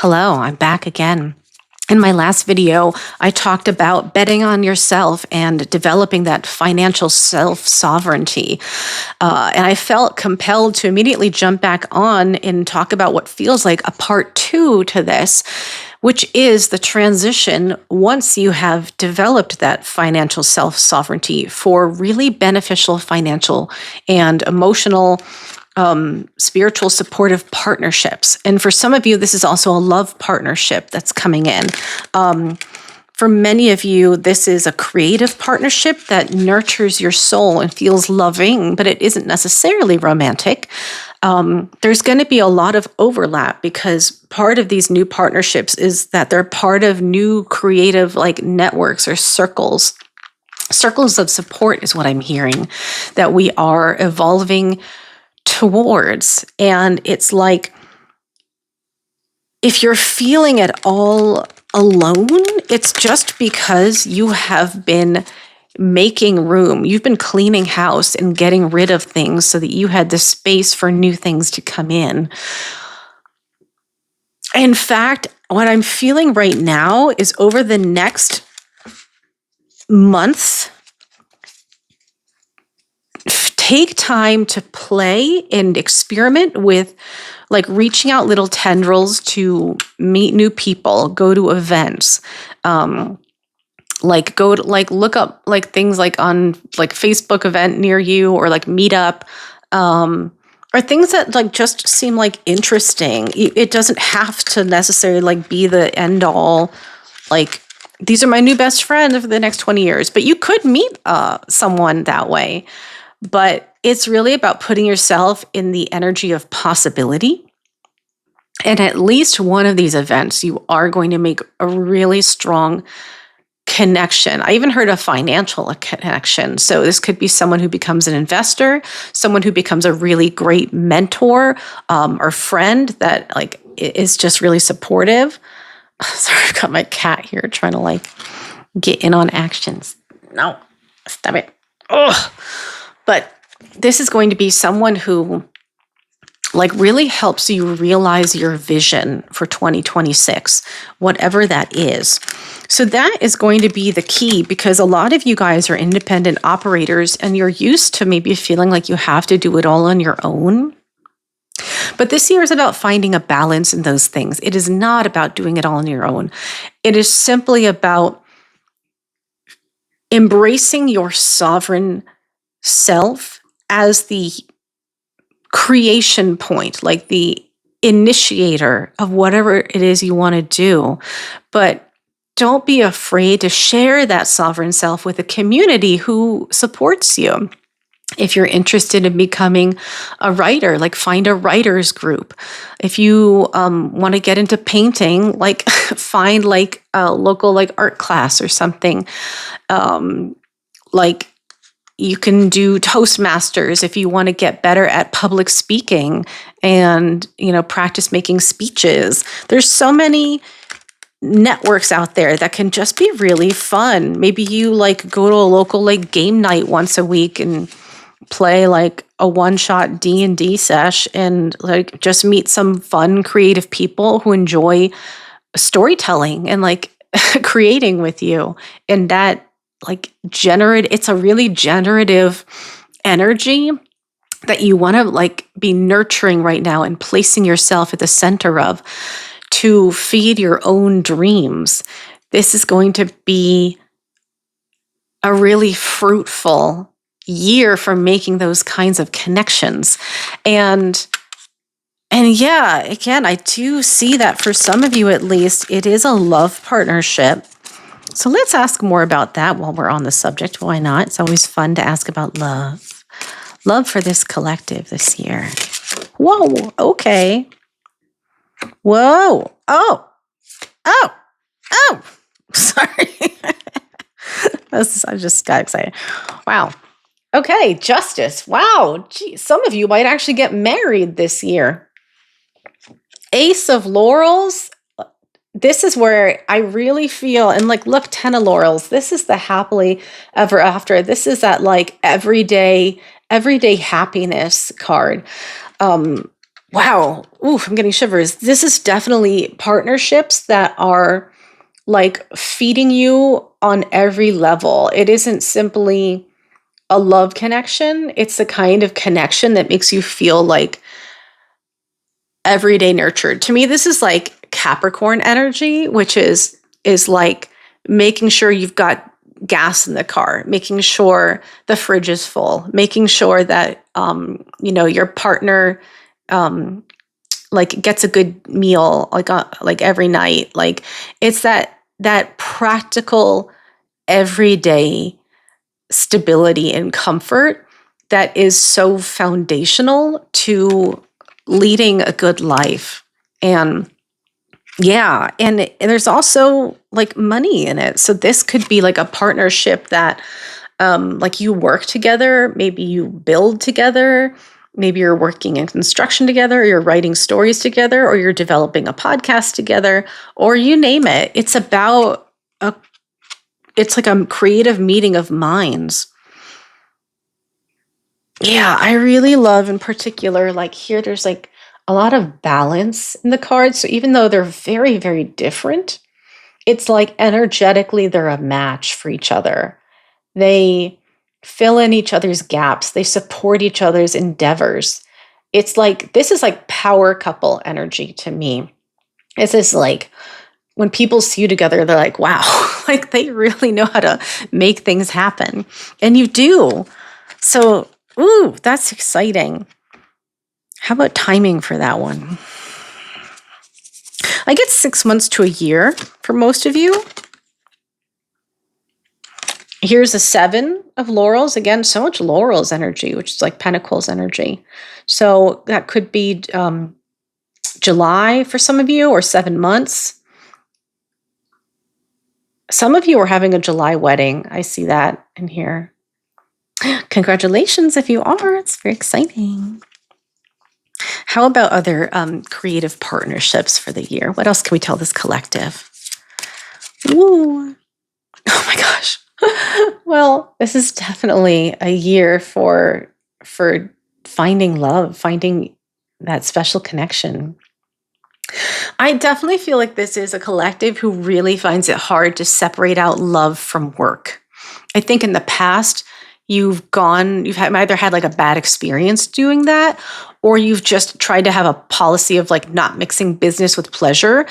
Hello, I'm back again. In my last video, I talked about betting on yourself and developing that financial self sovereignty. And I felt compelled to immediately jump back on and talk about what feels like a part two to this, which is the transition once you have developed that financial self sovereignty for really beneficial financial and emotional spiritual supportive partnerships. And for some of you, this is also a love partnership that's coming in. For many of you, this is a creative partnership that nurtures your soul and feels loving, but it isn't necessarily romantic. There's going to be a lot of overlap because part of these new partnerships is that they're part of new creative like networks or circles. Circles of support is what I'm hearing that we are evolving towards. And it's like, if you're feeling at all alone, it's just because you have been making room. You've been cleaning house and getting rid of things so that you had the space for new things to come in. In fact, what I'm feeling right now is over the next month, take time to play and experiment with like reaching out little tendrils to meet new people, go to events, like go to like look up like things like on like Facebook event near you or like Meetup, or things that like just seem like interesting. It doesn't have to necessarily like be the end all, like these are my new best friends for the next 20 years, but you could meet someone that way. But it's really about putting yourself in the energy of possibility. And at least one of these events, you are going to make a really strong connection. I even heard a financial connection. So this could be someone who becomes an investor, someone who becomes a really great mentor or friend that like is just really supportive. Sorry, I've got my cat here trying to like get in on actions. No, stop it. Ugh. But this is going to be someone who like really helps you realize your vision for 2026, whatever that is. So that is going to be the key because a lot of you guys are independent operators and you're used to maybe feeling like you have to do it all on your own. But this year is about finding a balance in those things. It is not about doing it all on your own. It is simply about embracing your sovereign self as the creation point, like the initiator of whatever it is you want to do. But don't be afraid to share that sovereign self with a community who supports you. If you're interested in becoming a writer, like find a writer's group. If you want to get into painting, like find like a local like art class or something. Like you can do Toastmasters if you want to get better at public speaking and, you know, practice making speeches. There's so many networks out there that can just be really fun. Maybe you like go to a local like game night once a week and play like a one-shot D&D sesh and like just meet some fun creative people who enjoy storytelling and like creating with you. And that like it's a really generative energy that you want to like be nurturing right now and placing yourself at the center of to feed your own dreams. This is going to be a really fruitful year for making those kinds of connections. And yeah, again, I do see that for some of you at least, it is a love partnership. So let's ask more about that while we're on the subject. Why not? It's always fun to ask about love. Love for this collective this year. Whoa, okay. Whoa. Oh. Sorry. I just got excited. Wow. Okay, justice. Wow. Gee, some of you might actually get married this year. Ace of Laurels. This is where I really feel, and like, look, 10 of Laurels. This is the happily ever after. This is that like everyday happiness card. Wow. Ooh, I'm getting shivers. This is definitely partnerships that are like feeding you on every level. It isn't simply a love connection. It's the kind of connection that makes you feel like everyday nurtured. To me, this is like Capricorn energy, which is like making sure you've got gas in the car, making sure the fridge is full, making sure that your partner like gets a good meal like every night. Like it's that practical everyday stability and comfort that is so foundational to leading a good life. And yeah, and there's also like money in it. So this could be like a partnership that like you work together, maybe you build together, maybe you're working in construction together, or you're writing stories together, or you're developing a podcast together, or you name it. It's like a creative meeting of minds. Yeah, I really love in particular, like here, there's like a lot of balance in the cards. So even though they're very, very different, it's like energetically they're a match for each other. They fill in each other's gaps, they support each other's endeavors. It's like, this is like power couple energy to me. This is like when people see you together, they're like, wow, like they really know how to make things happen. And you do. So, ooh, that's exciting. How about timing for that one? I get 6 months to a year for most of you. Here's a 7 of laurels. Again, so much laurels energy, which is like pentacles energy. So that could be July for some of you, or 7 months. Some of you are having a July wedding. I see that in here. Congratulations if you are. It's very exciting. How about other creative partnerships for the year? What else can we tell this collective? Ooh. Oh my gosh. Well, this is definitely a year for finding love, finding that special connection. I definitely feel like this is a collective who really finds it hard to separate out love from work. I think in the past, either had like a bad experience doing that, or you've just tried to have a policy of like not mixing business with pleasure,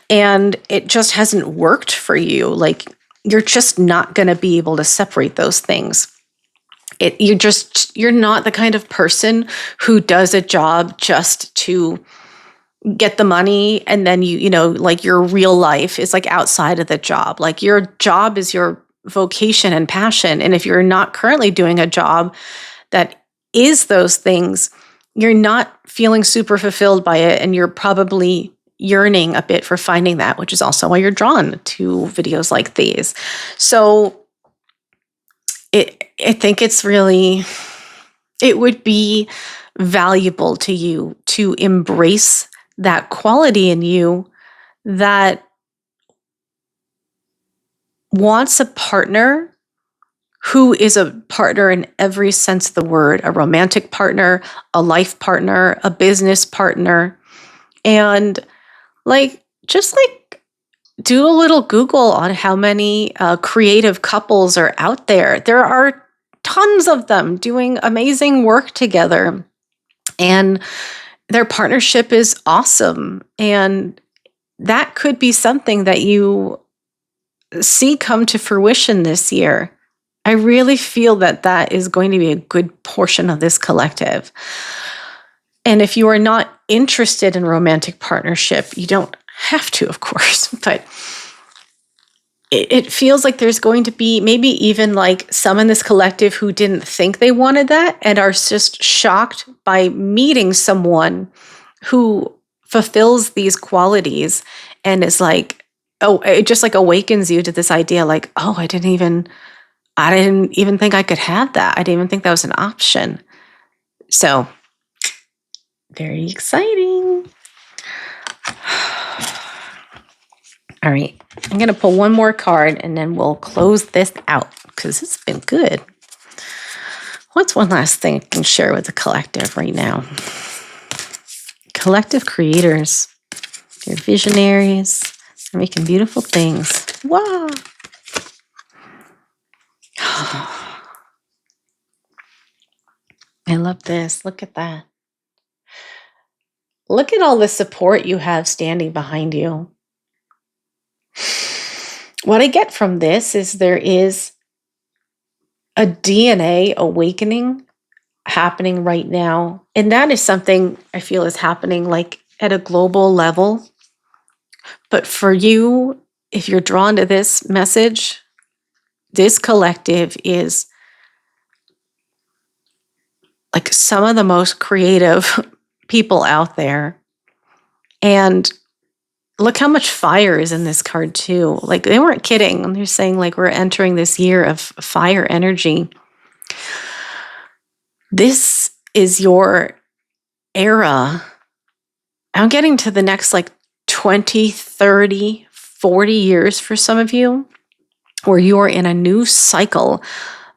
and it just hasn't worked for you. Like you're just not going to be able to separate those things. You're not the kind of person who does a job just to get the money, and then like your real life is like outside of the job. Like your job is your vocation and passion, and if you're not currently doing a job that is those things, you're not feeling super fulfilled by it, and you're probably yearning a bit for finding that, which is also why you're drawn to videos like these. So I think it would be valuable to you to embrace that quality in you that wants a partner who is a partner in every sense of the word, a romantic partner, a life partner, a business partner. And just do a little Google on how many creative couples are out there. There are tons of them doing amazing work together, and their partnership is awesome. And that could be something that you see come to fruition this year. I really feel that is going to be a good portion of this collective. And if you are not interested in romantic partnership, you don't have to, of course, but it feels like there's going to be maybe even like some in this collective who didn't think they wanted that and are just shocked by meeting someone who fulfills these qualities and is like, oh, it just like awakens you to this idea like, oh, I didn't even think I could have that. I didn't even think that was an option. So very exciting. All right, I'm going to pull one more card and then we'll close this out because it's been good. What's one last thing I can share with the collective right now? collective creators. You're visionaries. You're making beautiful things. Wow. I love this. Look at that. Look at all the support you have standing behind you. What I get from this is there is a DNA awakening happening right now. And that is something I feel is happening like at a global level. But for you, if you're drawn to this message, this collective is like some of the most creative people out there. And look how much fire is in this card too. Like they weren't kidding. They're saying like we're entering this year of fire energy. This is your era. I'm getting to the next like 20, 30, 40 years for some of you, where you're in a new cycle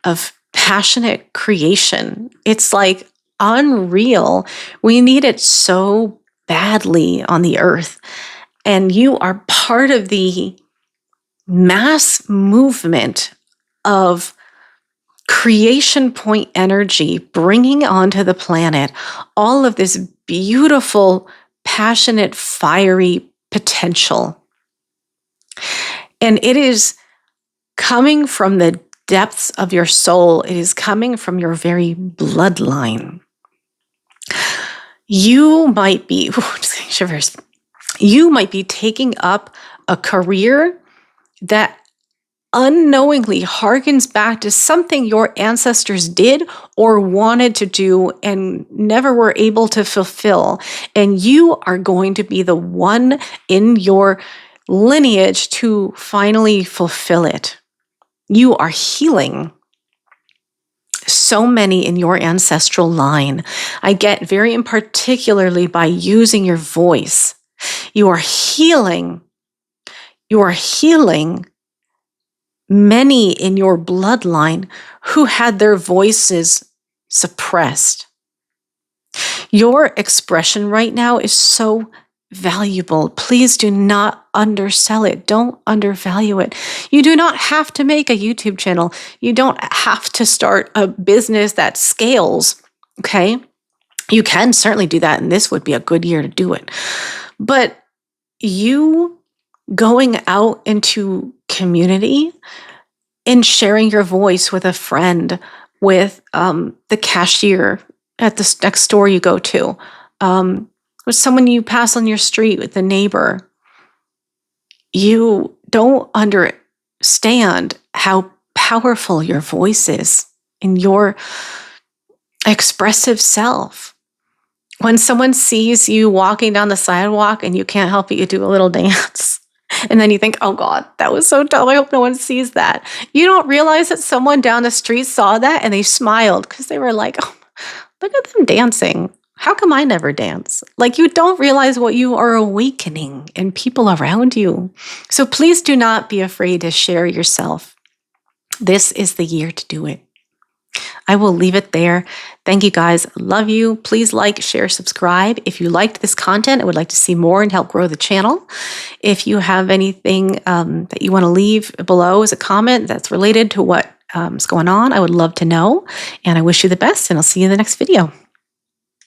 of passionate creation. It's like unreal. We need it so badly on the earth. And you are part of the mass movement of creation point energy, bringing onto the planet all of this beautiful, passionate, fiery potential. And it is coming from the depths of your soul. It is coming from your very bloodline. You might be, just getting shivers. You might be taking up a career that unknowingly harkens back to something your ancestors did or wanted to do and never were able to fulfill. And you are going to be the one in your lineage to finally fulfill it. You are healing so many in your ancestral line. I get very in particularly by using your voice. You are healing. You are healing many in your bloodline who had their voices suppressed. Your expression right now is so valuable. Please do not undersell it. Don't undervalue it. You do not have to make a YouTube channel. You don't have to start a business that scales, okay? You can certainly do that, and this would be a good year to do it. But you going out into community and sharing your voice with a friend, with the cashier at the next store you go to, with someone you pass on your street, with a neighbor, you don't understand how powerful your voice is in your expressive self. When someone sees you walking down the sidewalk and you can't help it, you do a little dance. And then you think, oh God, that was so dumb. I hope no one sees that. You don't realize that someone down the street saw that and they smiled because they were like, oh, look at them dancing. How come I never dance? Like, you don't realize what you are awakening in people around you. So please do not be afraid to share yourself. This is the year to do it. I will leave it there. Thank you guys. Love you. Please like, share, subscribe. If you liked this content and would like to see more and help grow the channel, if you have anything that you want to leave below as a comment that's related to what is going on, I would love to know. And I wish you the best, and I'll see you in the next video.